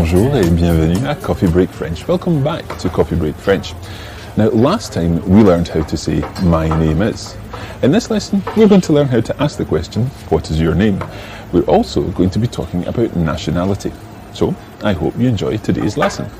Bonjour et bienvenue à Coffee Break French. Welcome back to Coffee Break French. Now, last time we learned how to say my name is. In this lesson, we're going to learn how to ask the question, what is your name? We're also going to be talking about nationality. So, I hope you enjoy today's lesson.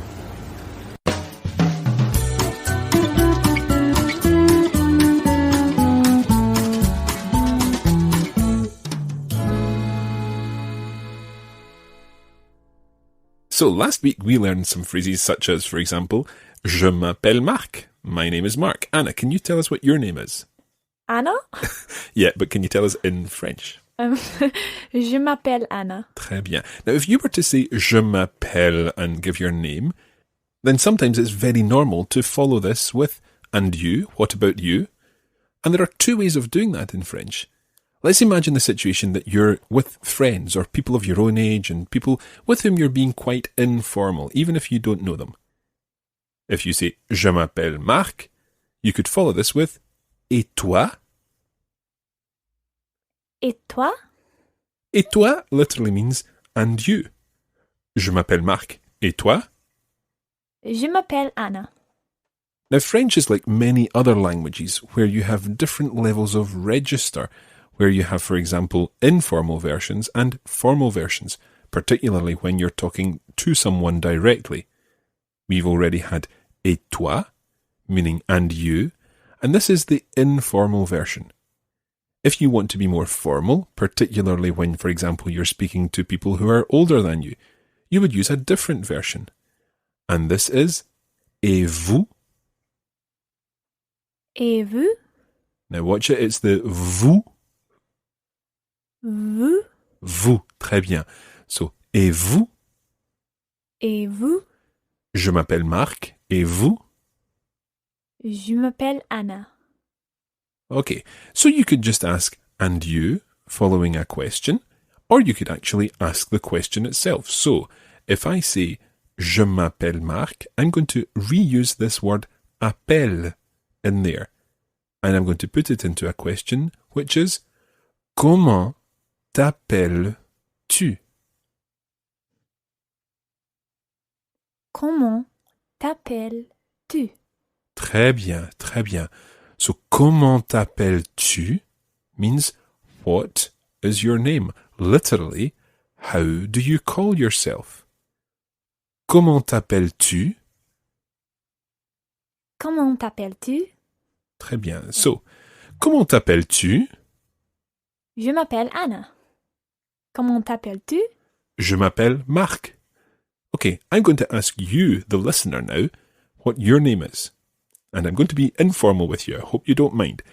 So last week we learned some phrases such as, for example, Je m'appelle Marc. My name is Mark. Anna, can you tell us what your name is? Anna? Yeah, but can you tell us in French? Je m'appelle Anna. Très bien. Now, if you were to say Je m'appelle and give your name, then sometimes it's very normal to follow this with and you, what about you? And there are two ways of doing that in French. Let's imagine the situation that you're with friends or people of your own age and people with whom you're being quite informal, even if you don't know them. If you say Je m'appelle Marc, you could follow this with Et toi? Et toi? Et toi literally means and you. Je m'appelle Marc. Et toi? Je m'appelle Anna. Now, French is like many other languages where you have different levels of register, where you have, for example, informal versions and formal versions, particularly when you're talking to someone directly. We've already had et toi, meaning and you, and this is the informal version. If you want to be more formal, particularly when, for example, you're speaking to people who are older than you would use a different version. And this is et vous. Et vous? Now watch it, it's the vous. Vous? Vous, très bien. So, et vous? Et vous? Je m'appelle Marc. Et vous? Je m'appelle Anna. Okay, so you could just ask, and you, following a question, or you could actually ask the question itself. So, if I say, Je m'appelle Marc, I'm going to reuse this word appelle in there. And I'm going to put it into a question, which is, Comment t'appelles-tu? Comment t'appelles-tu? Très bien, très bien. So, comment t'appelles-tu means, what is your name? Literally, how do you call yourself? Comment t'appelles-tu? Comment t'appelles-tu? Très bien. So, comment t'appelles-tu? Je m'appelle Anna. Comment t'appelles-tu? Je m'appelle Marc. Okay, I'm going to ask you, the listener now, what your name is. And I'm going to be informal with you. I hope you don't mind.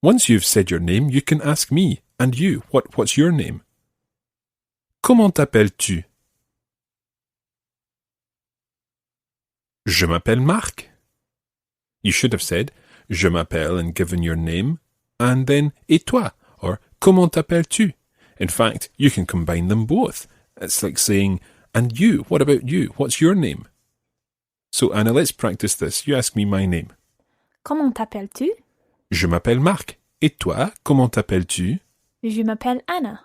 Once you've said your name, you can ask me and you, what's your name? Comment t'appelles-tu? Je m'appelle Marc. You should have said, Je m'appelle and given your name, and then et toi, or comment t'appelles-tu? In fact, you can combine them both. It's like saying, and you, what about you? What's your name? So, Anna, let's practice this. You ask me my name. Comment t'appelles-tu? Je m'appelle Marc. Et toi, comment t'appelles-tu? Je m'appelle Anna.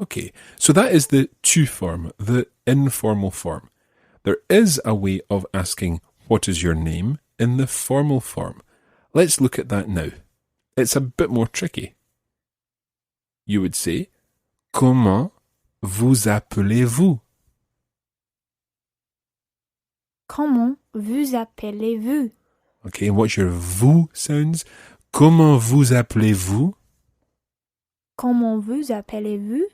Okay, so that is the tu form, the informal form. There is a way of asking, what is your name, in the formal form. Let's look at that now. It's a bit more tricky. You would say, Comment vous appelez-vous? Comment vous appelez-vous? Okay, and what's your vous sounds? Comment vous appelez-vous? Comment vous appelez-vous?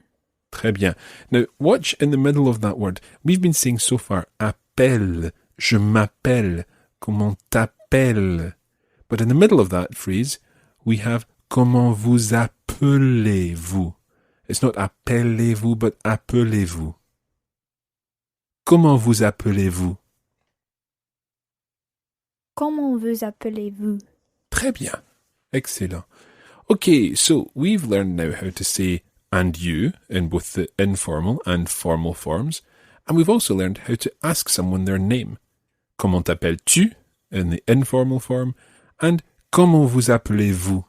Très bien. Now, watch in the middle of that word. We've been saying so far, appelle, je m'appelle, comment t'appelles. But in the middle of that phrase, we have comment vous appelez-vous. It's not appelez-vous, but appelez-vous. Comment vous appelez-vous? Comment vous appelez-vous? Très bien. Excellent. Okay, so we've learned now how to say and you in both the informal and formal forms, and we've also learned how to ask someone their name. Comment t'appelles-tu in the informal form, and comment vous appelez-vous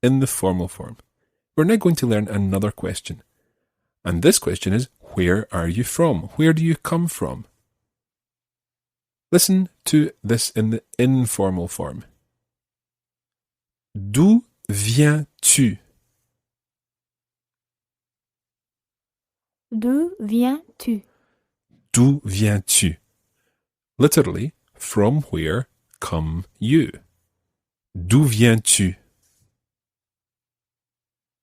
in the formal form. We're now going to learn another question. And this question is, where are you from? Where do you come from? Listen to this in the informal form. D'où viens-tu? D'où viens-tu? D'où viens-tu? Literally, from where come you? D'où viens-tu?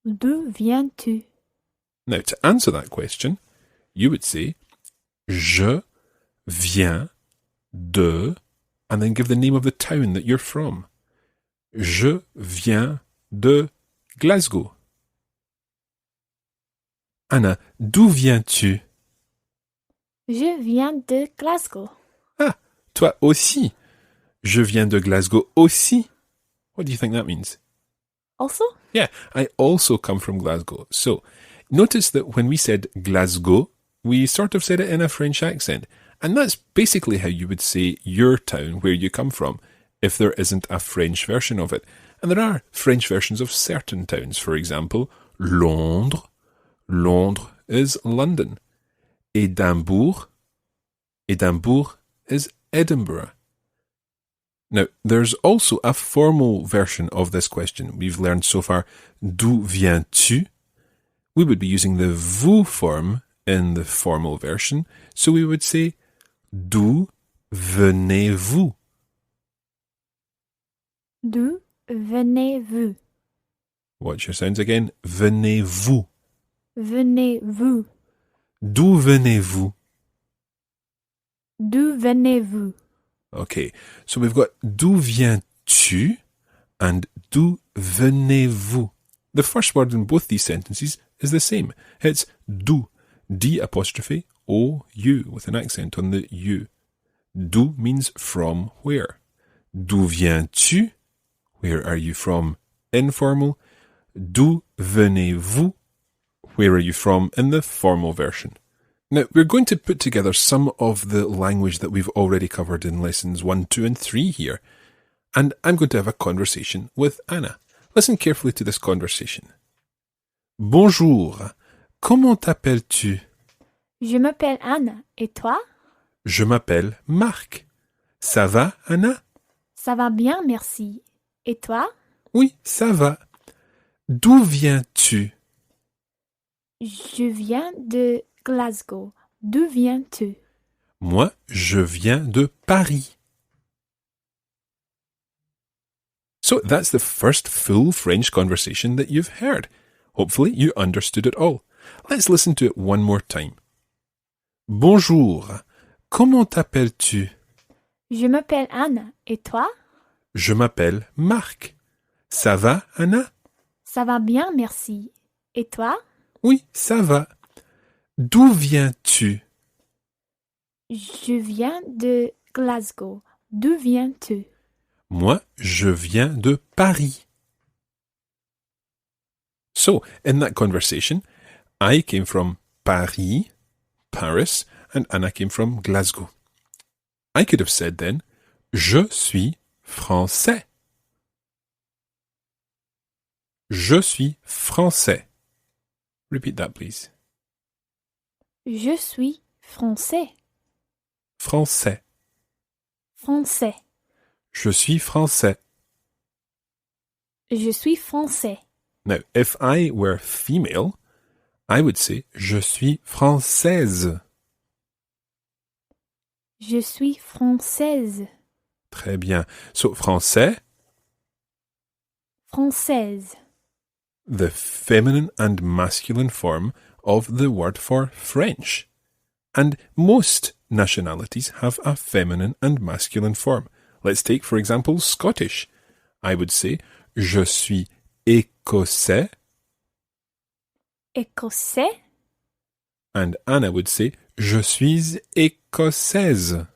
D'où viens-tu? Now, to answer that question, you would say, je viens de, and then give the name of the town that you're from. Je viens de Glasgow. Anna, d'où viens-tu? Je viens de Glasgow. Ah, toi aussi. Je viens de Glasgow aussi. What do you think that means? Also? Yeah, I also come from Glasgow. So, notice that when we said Glasgow, we sort of said it in a French accent. And that's basically how you would say your town, where you come from, if there isn't a French version of it. And there are French versions of certain towns. For example, Londres. Londres is London. Édimbourg. Édimbourg is Edinburgh. Now, there's also a formal version of this question. We've learned so far, d'où viens-tu? We would be using the vous form in the formal version, so we would say, d'où venez-vous? D'où venez-vous? Watch your sounds again. Venez-vous. Venez-vous? D'où venez-vous? D'où venez-vous? Okay, so we've got d'où viens-tu and d'où venez-vous. The first word in both these sentences is the same. It's d'où, D'-O-U, with an accent on the U. D'où means from where. D'où viens-tu? Where are you from? Informal. D'où venez-vous? Where are you from? In the formal version. Now, we're going to put together some of the language that we've already covered in lessons 1, 2, and 3 here. And I'm going to have a conversation with Anna. Listen carefully to this conversation. Bonjour. Comment t'appelles-tu? Je m'appelle Anna. Et toi? Je m'appelle Marc. Ça va, Anna? Ça va bien, merci. Et toi? Oui, ça va. D'où viens-tu? Je viens de Glasgow. D'où viens-tu? Moi, je viens de Paris. So that's the first full French conversation that you've heard. Hopefully you understood it all. Let's listen to it one more time. Bonjour. Comment t'appelles-tu? Je m'appelle Anna. Et toi? Je m'appelle Marc. Ça va, Anna? Ça va bien, merci. Et toi? Oui, ça va. D'où viens-tu? Je viens de Glasgow. D'où viens-tu? Moi, je viens de Paris. So, in that conversation, I came from Paris, Paris, and Anna came from Glasgow. I could have said then, je suis français. Je suis français. Repeat that, please. Je suis français. Français. Français. Je suis français. Je suis français. Now, if I were female, I would say, je suis française. Je suis française. Très bien. So, français, Française. the feminine and masculine form of the word for French. And most nationalities have a feminine and masculine form. Let's take, for example, Scottish. I would say, je suis écossais. Écossais. And Anna would say, je suis écossaise.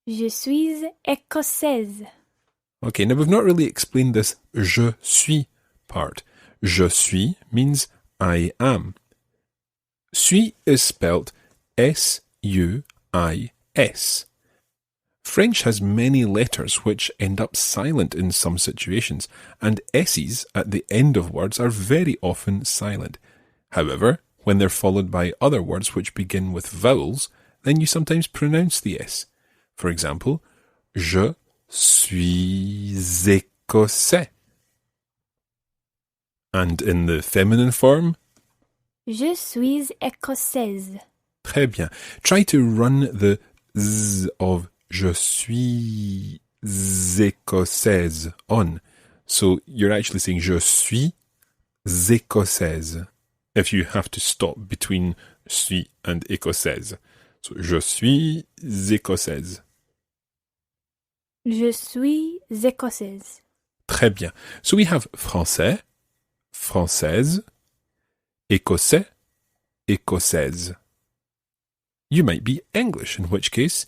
Je suis écossaise. Okay, now we've not really explained this je suis part. Je suis means I am. Suis is spelt S-U-I-S. French has many letters which end up silent in some situations, and S's at the end of words are very often silent. However, when they're followed by other words which begin with vowels, then you sometimes pronounce the S. For example, je suis écossais. And in the feminine form, Je suis écossaise. très bien. Try to run the z of je suis écossaise on. So you're actually saying je suis écossaise if you have to stop between suis and écossaise. So je suis écossaise. Je suis écossaise. Très bien. So we have français, française, écossais, écossaise. You might be English, in which case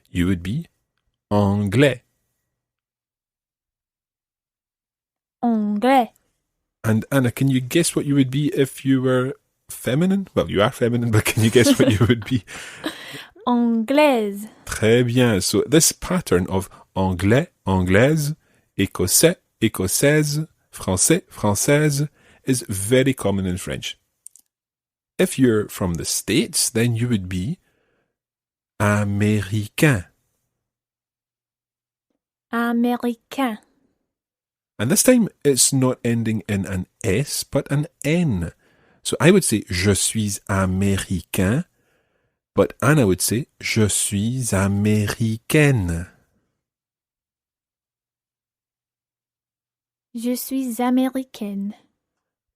you would be anglais. Anglais. And Anna, can you guess what you would be if you were feminine? Well, you are feminine, but can you guess what you would be? Anglaise. Très bien. So this pattern of anglais, anglaise, écossais, écossaise, français, française is very common in French. If you're from the States, then you would be américain. Américain. And this time, it's not ending in an S, but an N. So I would say, je suis américain, but Anna would say, je suis américaine. Je suis américaine.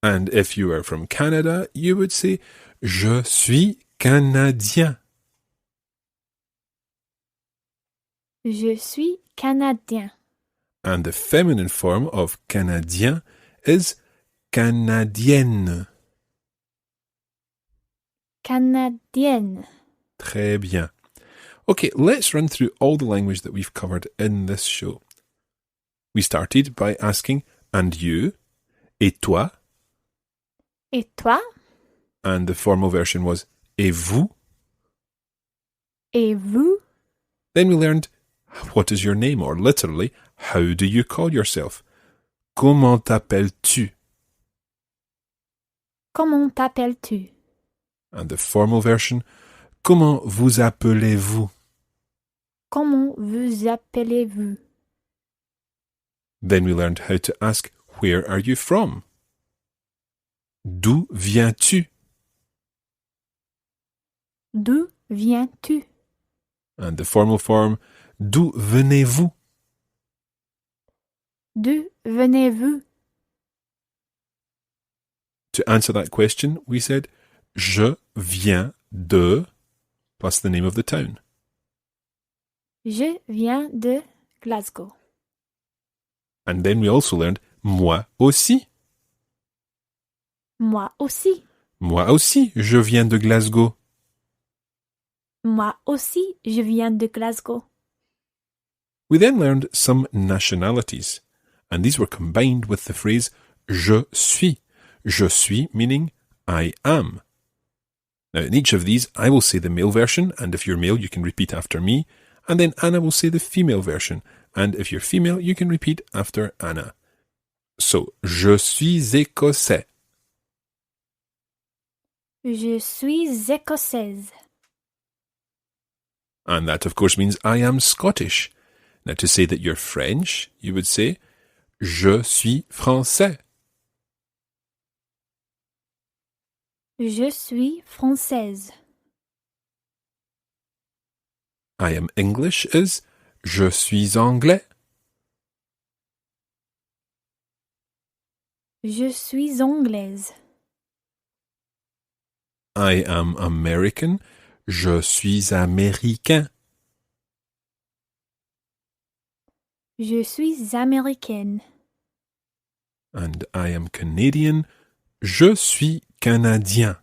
And if you are from Canada, you would say, je suis canadien. Je suis canadien. And the feminine form of canadien is canadienne. Canadienne. Très bien. Okay, let's run through all the language that we've covered in this show. We started by asking, and you, et toi, Et toi? and the formal version was, et vous. Et vous? Then we learned, what is your name, or literally, how do you call yourself? Comment t'appelles-tu? Comment t'appelles-tu? And the formal version, comment vous appelez-vous? Comment vous appelez-vous? Then we learned how to ask, where are you from? D'où viens-tu? D'où viens-tu? And the formal form, d'où venez-vous? D'où venez-vous? To answer that question, we said, je viens de, plus the name of the town. Je viens de Glasgow. And then we also learned, moi aussi. Moi aussi. Moi aussi, je viens de Glasgow. Moi aussi, je viens de Glasgow. We then learned some nationalities, and these were combined with the phrase je suis. Je suis meaning I am. Now, in each of these, I will say the male version, and if you're male, you can repeat after me, and then Anna will say the female version, and if you're female, you can repeat after Anna. So, je suis écossais. Je suis écossaise. And that, of course, means I am Scottish. Now, to say that you're French, you would say je suis français. Je suis française. I am English is je suis anglais. Je suis anglaise. I am American. Je suis américain. Je suis américaine. And I am Canadian. Je suis canadien.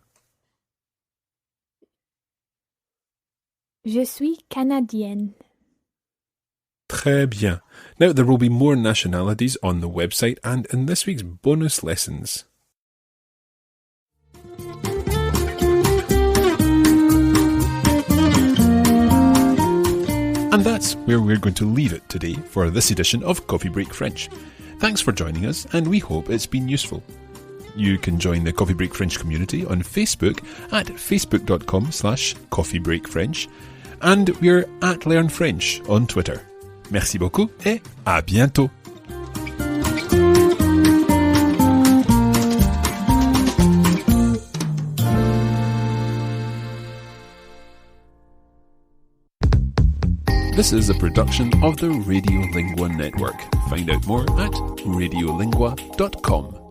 Je suis canadienne. Très bien. Now, there will be more nationalities on the website and in this week's bonus lessons. And that's where we're going to leave it today for this edition of Coffee Break French. Thanks for joining us, and we hope it's been useful. You can join the Coffee Break French community on Facebook at facebook.com/coffeebreakfrench, and we're at Learn French on Twitter. Merci beaucoup et à bientôt. This is a production of the Radiolingua Network. Find out more at radiolingua.com.